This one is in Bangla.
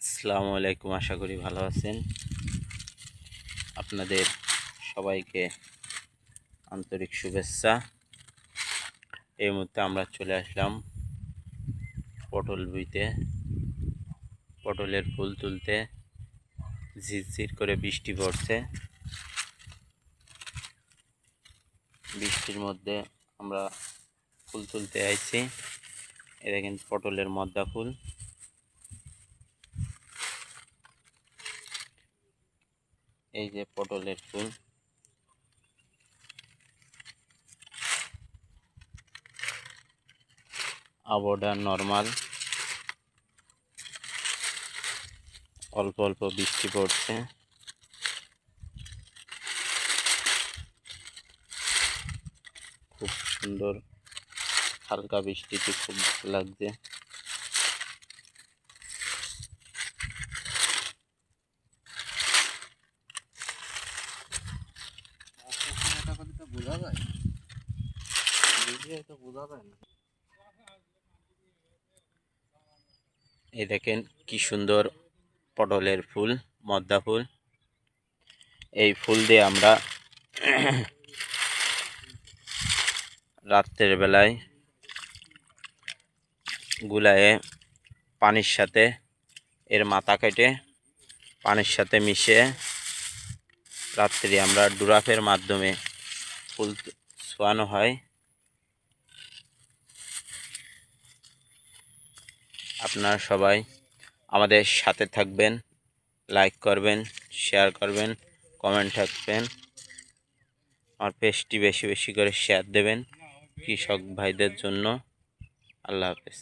আসসালামু আলাইকুম। আশা করি ভালো আছেন। আপনাদের সবাইকে আন্তরিক শুভেচ্ছা। এই মুহূর্তে আমরা চলে আসলাম পটল বুইতে, পটলের ফুল তুলতে। ঝিরঝির করে বৃষ্টি পড়ছে। বৃষ্টির মধ্যে আমরা ফুল তুলতে আইছি। এ দেখেন পটলের মদ্দা ফুল। এই যে পটলের ফুল। আবহাওয়া নর্মাল, অল্প অল্প বৃষ্টি পড়ছে। খুব সুন্দর হালকা বৃষ্টিতে খুব ভালো লাগছে। এই দেখেন কি সুন্দর পটলের ফুল, মদ্দা ফুল। এই ফুল দিয়ে আমরা রাত্রের বেলায় গুলায়ে পানির সাথে এর মাথা কেটে পানির সাথে মিশিয়ে রাত্রি আমরা ডুরাফের মাধ্যমে ফুল ছোয়ানো হয়। আপনারা সবাই আমাদের সাথে থাকবেন, লাইক করবেন, শেয়ার করবেন, কমেন্ট থাকবেন। আমার পেজটি বেশি বেশি করে শেয়ার দেবেন কৃষক ভাইদের জন্য। আল্লাহ হাফেজ।